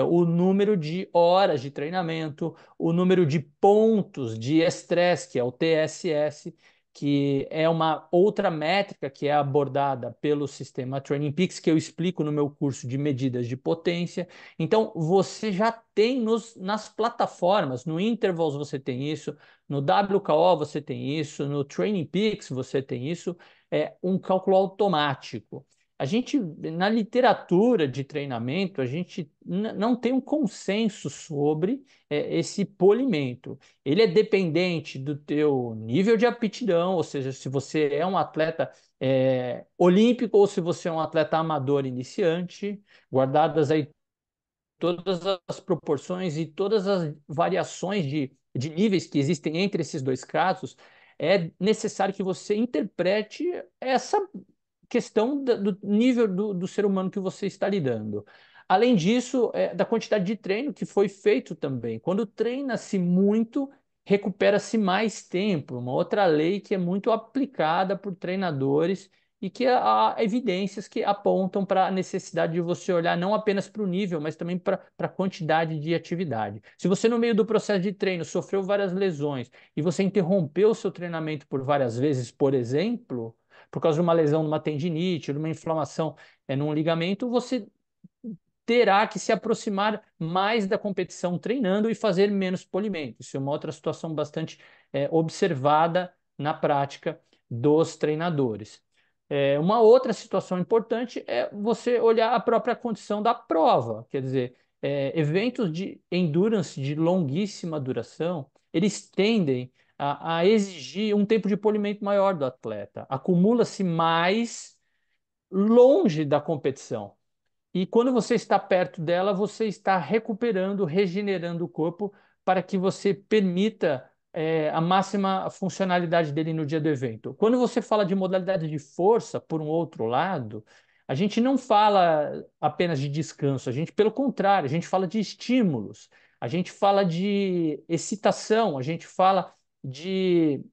o número de horas de treinamento, o número de pontos de estresse, que é o TSS, que é uma outra métrica que é abordada pelo sistema Training Peaks, que eu explico no meu curso de medidas de potência. Então, você já tem nas plataformas, no Intervals você tem isso, no WKO você tem isso, no Training Peaks você tem isso, um cálculo automático. A gente, na literatura de treinamento, a gente não tem um consenso sobre esse polimento. Ele é dependente do teu nível de aptidão, ou seja, se você é um atleta olímpico ou se você é um atleta amador iniciante, guardadas aí todas as proporções e todas as variações de níveis que existem entre esses dois casos, é necessário que você interprete essa questão do nível do ser humano que você está lidando. Além disso, da quantidade de treino que foi feito também. Quando treina-se muito, recupera-se mais tempo. Uma outra lei que é muito aplicada por treinadores e que há evidências que apontam para a necessidade de você olhar não apenas para o nível, mas também para a quantidade de atividade. Se você, no meio do processo de treino, sofreu várias lesões e você interrompeu o seu treinamento por várias vezes, por exemplo, por causa de uma lesão numa tendinite, de uma inflamação num ligamento, você terá que se aproximar mais da competição treinando e fazer menos polimento. Isso é uma outra situação bastante observada na prática dos treinadores. Uma outra situação importante é você olhar a própria condição da prova, quer dizer, eventos de endurance de longuíssima duração, eles tendem a exigir um tempo de polimento maior do atleta, acumula-se mais longe da competição. E quando você está perto dela, você está recuperando, regenerando o corpo para que você permita a máxima funcionalidade dele no dia do evento. Quando você fala de modalidade de força, por um outro lado, a gente não fala apenas de descanso, a gente, pelo contrário, a gente fala de estímulos, a gente fala de excitação, a gente fala de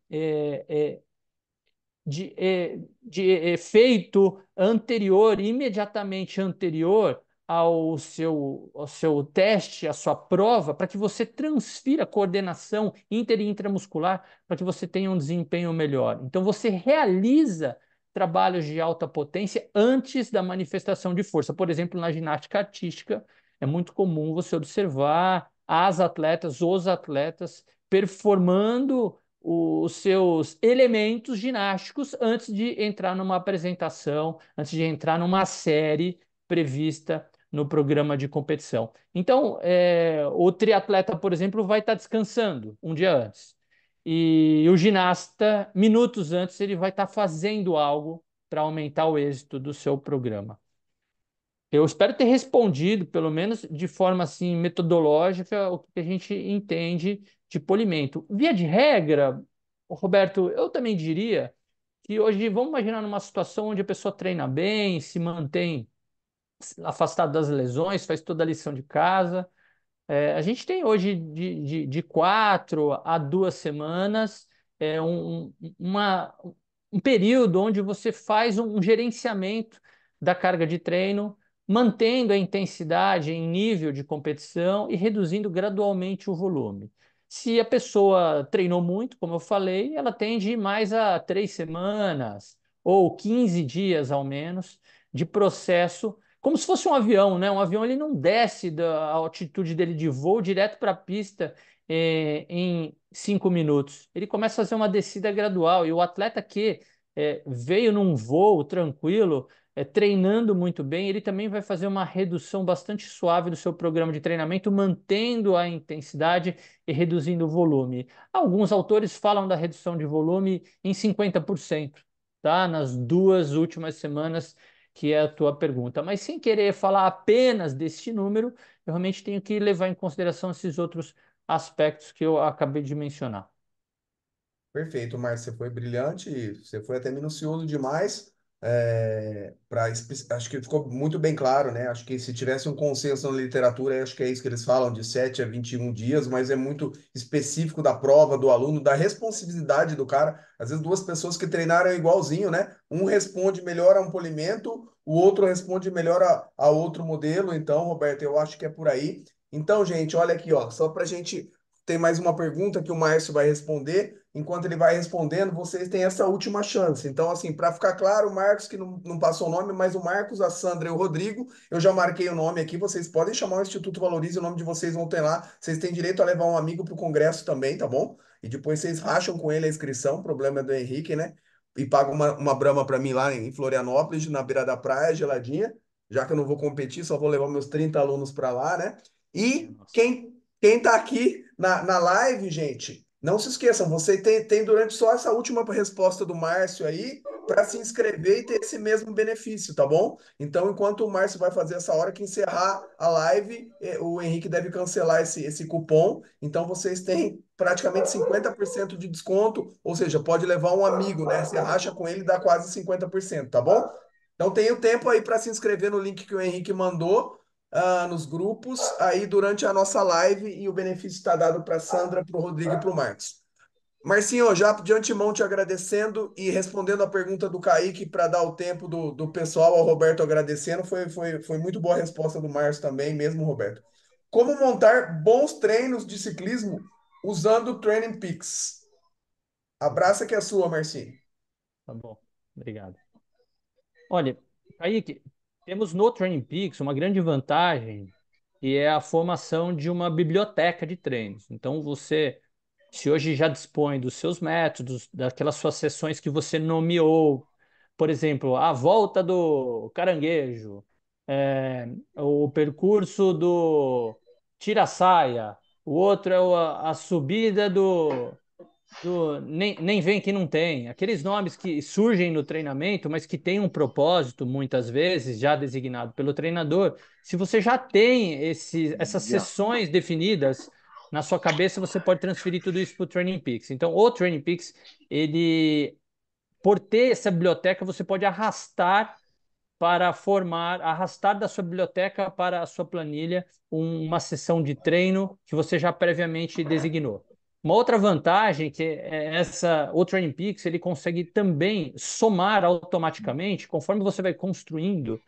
efeito anterior, imediatamente anterior ao seu teste, à sua prova, para que você transfira coordenação inter e intramuscular, para que você tenha um desempenho melhor. Então, você realiza trabalhos de alta potência antes da manifestação de força. Por exemplo, na ginástica artística, é muito comum você observar os atletas performando os seus elementos ginásticos antes de entrar numa apresentação, antes de entrar numa série prevista no programa de competição. Então, o triatleta, por exemplo, vai estar descansando um dia antes. E o ginasta, minutos antes, ele vai estar fazendo algo para aumentar o êxito do seu programa. Eu espero ter respondido, pelo menos de forma assim metodológica, o que a gente entende de polimento. Via de regra, Roberto, eu também diria que hoje, vamos imaginar numa situação onde a pessoa treina bem, se mantém afastado das lesões, faz toda a lição de casa. A gente tem hoje de 4 a 2 semanas um período onde você faz um gerenciamento da carga de treino, mantendo a intensidade em nível de competição e reduzindo gradualmente o volume. Se a pessoa treinou muito, como eu falei, ela tende a ir mais a 3 semanas ou 15 dias ao menos de processo como se fosse um avião, né? Um avião ele não desce da altitude dele de voo direto para a pista em 5 minutos. Ele começa a fazer uma descida gradual. E o atleta que veio num voo tranquilo, treinando muito bem, ele também vai fazer uma redução bastante suave do seu programa de treinamento, mantendo a intensidade e reduzindo o volume. Alguns autores falam da redução de volume em 50%, tá? Nas 2 últimas semanas que é a tua pergunta. Mas sem querer falar apenas deste número, eu realmente tenho que levar em consideração esses outros aspectos que eu acabei de mencionar. Perfeito, Márcio, você foi brilhante, você foi até minucioso demais, Acho que ficou muito bem claro, né? Acho que se tivesse um consenso na literatura, acho que é isso que eles falam, de 7 a 21 dias, mas é muito específico da prova, do aluno, da responsabilidade do cara. Às vezes duas pessoas que treinaram igualzinho, né? Um responde melhor a um polimento, o outro responde melhor a outro modelo. Então, Roberto, eu acho que é por aí. Então, gente, olha aqui, ó, só para a gente tem mais uma pergunta que o Márcio vai responder. Enquanto ele vai respondendo, vocês têm essa última chance. Então, assim, para ficar claro, o Marcos, que não passou o nome, mas o Marcos, a Sandra e o Rodrigo, eu já marquei o nome aqui. Vocês podem chamar o Instituto Valorize, o nome de vocês vão ter lá. Vocês têm direito a levar um amigo para o congresso também, tá bom? E depois vocês racham com ele a inscrição. O problema é do Henrique, né? E pagam uma brama para mim lá em Florianópolis, na beira da praia, geladinha. Já que eu não vou competir, só vou levar meus 30 alunos para lá, né? E Nossa. quem está aqui na live, gente, não se esqueçam, você tem durante só essa última resposta do Márcio aí para se inscrever e ter esse mesmo benefício, tá bom? Então, enquanto o Márcio vai fazer essa hora que encerrar a live, o Henrique deve cancelar esse cupom. Então, vocês têm praticamente 50% de desconto, ou seja, pode levar um amigo, né? Você racha com ele, dá quase 50%, tá bom? Então, tem o tempo aí para se inscrever no link que o Henrique mandou nos grupos aí durante a nossa live e o benefício está dado para Sandra, para o Rodrigo e para o Marcos. Marcinho, já de antemão te agradecendo e respondendo a pergunta do Kaique para dar o tempo do pessoal, ao Roberto agradecendo, foi muito boa a resposta do Márcio também, mesmo Roberto. Como montar bons treinos de ciclismo usando o Training Peaks? Abraça que é sua, Marcinho. Tá bom, obrigado. Olha, Kaique, temos no Training Peaks uma grande vantagem, que é a formação de uma biblioteca de treinos. Então, você, se hoje já dispõe dos seus métodos, daquelas suas sessões que você nomeou, por exemplo, a volta do caranguejo, o percurso do tira-saia, o outro é a subida do nem vem que não tem. Aqueles nomes que surgem no treinamento, mas que têm um propósito, muitas vezes, já designado pelo treinador. Se você já tem essas sessões definidas na sua cabeça, você pode transferir tudo isso para o Training Peaks. Então, o Training Peaks, ele, por ter essa biblioteca, você pode arrastar da sua biblioteca para a sua planilha uma sessão de treino que você já previamente designou. Uma outra vantagem que é o Training Peaks, ele consegue também somar automaticamente, conforme você vai construindo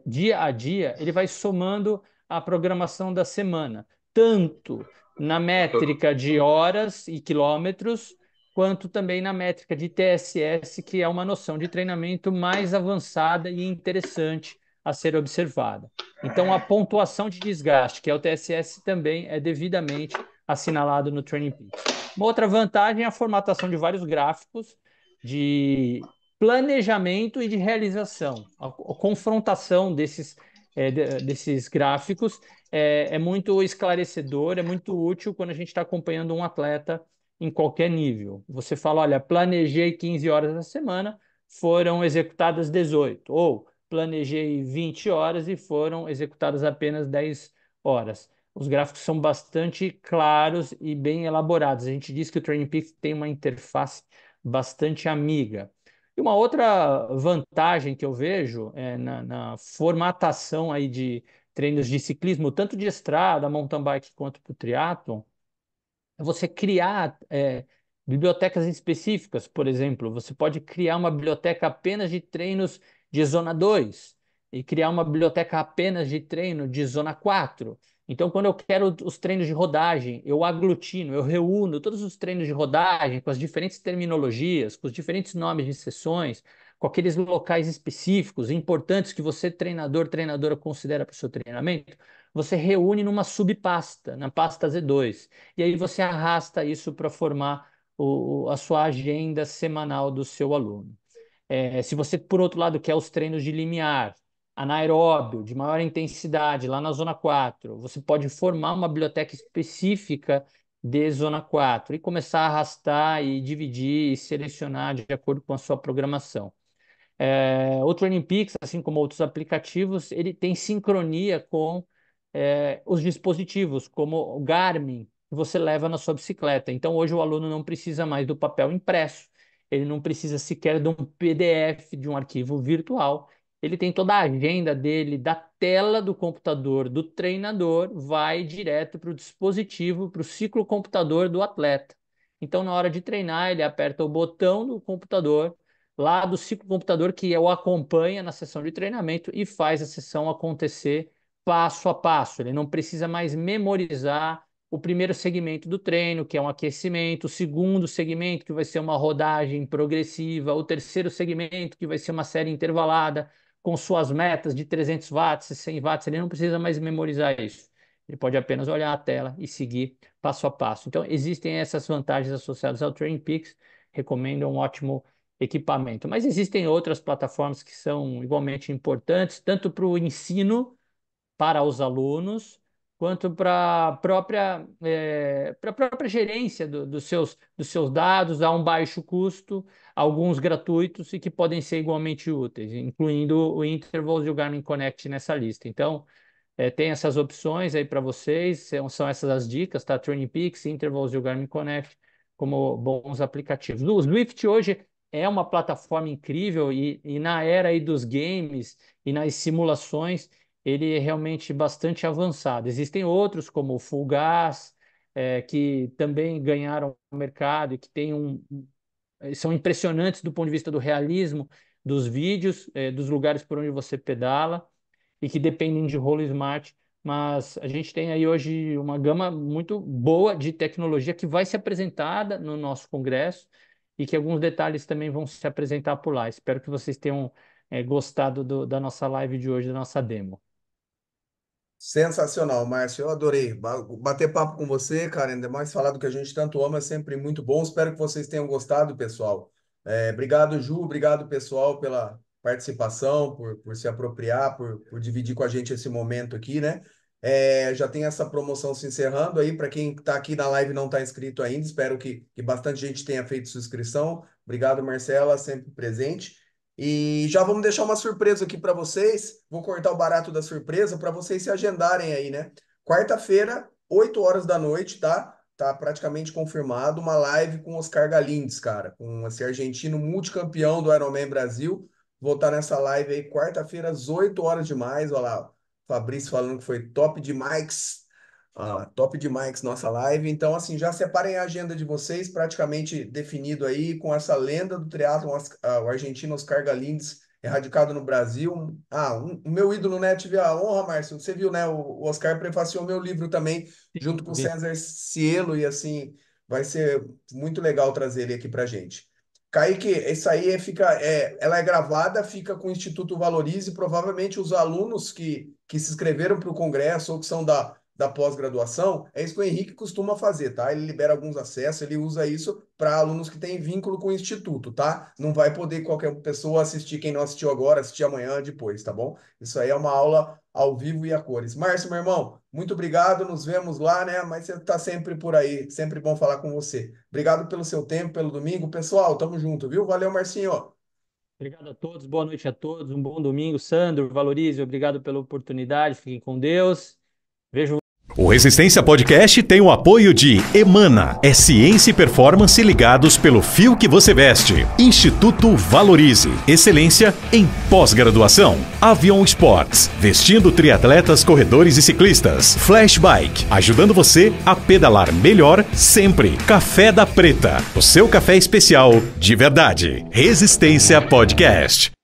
dia a dia, ele vai somando a programação da semana, tanto na métrica de horas e quilômetros, quanto também na métrica de TSS, que é uma noção de treinamento mais avançada e interessante a ser observada. Então, a pontuação de desgaste, que é o TSS, também é devidamente assinalado no Training Peaks. Uma outra vantagem é a formatação de vários gráficos de planejamento e de realização. A confrontação desses gráficos é muito esclarecedor, é muito útil quando a gente está acompanhando um atleta em qualquer nível. Você fala, olha, planejei 15 horas na semana, foram executadas 18, ou planejei 20 horas e foram executadas apenas 10 horas. Os gráficos são bastante claros e bem elaborados. A gente diz que o Training Peaks tem uma interface bastante amiga. E uma outra vantagem que eu vejo na formatação aí de treinos de ciclismo, tanto de estrada, mountain bike quanto para o triatlon, é você criar bibliotecas específicas. Por exemplo, você pode criar uma biblioteca apenas de treinos de zona 2 e criar uma biblioteca apenas de treino de zona 4. Então, quando eu quero os treinos de rodagem, eu aglutino, eu reúno todos os treinos de rodagem com as diferentes terminologias, com os diferentes nomes de sessões, com aqueles locais específicos, importantes que você, treinador, treinadora, considera para o seu treinamento, você reúne numa subpasta, na pasta Z2. E aí você arrasta isso para formar a sua agenda semanal do seu aluno. Se você, por outro lado, quer os treinos de limiar, anaeróbio, de maior intensidade, lá na zona 4, você pode formar uma biblioteca específica de zona 4 e começar a arrastar e dividir e selecionar de acordo com a sua programação. O Training Peaks, assim como outros aplicativos, ele tem sincronia com os dispositivos, como o Garmin, que você leva na sua bicicleta. Então, hoje o aluno não precisa mais do papel impresso. ele não precisa sequer de um PDF, de um arquivo virtual. Ele tem toda a agenda dele, da tela do computador do treinador, vai direto para o dispositivo, para o ciclocomputador do atleta. Então, na hora de treinar, ele aperta o botão do computador, lá do ciclocomputador que o acompanha na sessão de treinamento e faz a sessão acontecer passo a passo. Ele não precisa mais memorizar o primeiro segmento do treino, que é um aquecimento, o segundo segmento, que vai ser uma rodagem progressiva, o terceiro segmento, que vai ser uma série intervalada, com suas metas de 300 watts e 100 watts. Ele não precisa mais memorizar isso. Ele pode apenas olhar a tela e seguir passo a passo. Então, existem essas vantagens associadas ao Training Peaks. Recomendo um ótimo equipamento. Mas existem outras plataformas que são igualmente importantes, tanto para o ensino para os alunos, quanto para a própria gerência dos seus dados a um baixo custo, alguns gratuitos e que podem ser igualmente úteis, incluindo o Intervals e o Garmin Connect nessa lista. Então, tem essas opções aí para vocês, são essas as dicas, tá? Training Peaks, Intervals e o Garmin Connect como bons aplicativos. O Zwift hoje é uma plataforma incrível e na era aí dos games e nas simulações, ele é realmente bastante avançado. Existem outros, como o Full Gas, que também ganharam o mercado e que são impressionantes do ponto de vista do realismo dos vídeos, dos lugares por onde você pedala e que dependem de rolo smart. Mas a gente tem aí hoje uma gama muito boa de tecnologia que vai ser apresentada no nosso congresso e que alguns detalhes também vão se apresentar por lá. Espero que vocês tenham gostado da nossa live de hoje, da nossa demo. Sensacional, Márcio. Eu adorei bater papo com você, cara. Ainda mais falar do que a gente tanto ama, é sempre muito bom. Espero que vocês tenham gostado, pessoal. Obrigado, Ju. Obrigado, pessoal, pela participação, por se apropriar, por dividir com a gente esse momento aqui, né? Já tem essa promoção se encerrando aí. Para quem está aqui na live e não está inscrito ainda, espero que bastante gente tenha feito sua inscrição. Obrigado, Marcela, sempre presente. E já vamos deixar uma surpresa aqui para vocês. Vou cortar o barato da surpresa para vocês se agendarem aí, né? Quarta-feira, 8 horas da noite, tá? Tá praticamente confirmado uma live com Oscar Galindes, cara, com esse argentino multicampeão do Ironman Brasil. Vou estar nessa live aí quarta-feira às 8 horas demais. Olha lá, Fabrício falando que foi top demais. Top demais nossa live. Então, assim, já separem a agenda de vocês, praticamente definido aí, com essa lenda do triatlon, o argentino Oscar Galindes, radicado no Brasil. O meu ídolo, né? Tive a honra, Márcio, você viu, né? O Oscar prefaciou meu livro também, junto com o César Cielo, e assim, vai ser muito legal trazer ele aqui pra gente. Kaique, isso aí ela é gravada, fica com o Instituto Valorize, provavelmente os alunos que se inscreveram para o congresso ou que são da pós-graduação, é isso que o Henrique costuma fazer, tá? Ele libera alguns acessos, ele usa isso para alunos que têm vínculo com o Instituto, tá? Não vai poder qualquer pessoa assistir, quem não assistiu agora, assistir amanhã, depois, tá bom? Isso aí é uma aula ao vivo e a cores. Márcio, meu irmão, muito obrigado, nos vemos lá, né? Mas você tá sempre por aí, sempre bom falar com você. Obrigado pelo seu tempo, pelo domingo. Pessoal, tamo junto, viu? Valeu, Marcinho. Obrigado a todos, boa noite a todos, um bom domingo. Sandro, Valorize, obrigado pela oportunidade, fiquem com Deus. Vejo O Resistência Podcast tem o apoio de Emana, é ciência e performance ligados pelo fio que você veste. Instituto Valorize, excelência em pós-graduação. Avion Sports, vestindo triatletas, corredores e ciclistas. Flash Bike, ajudando você a pedalar melhor sempre. Café da Preta, o seu café especial de verdade. Resistência Podcast.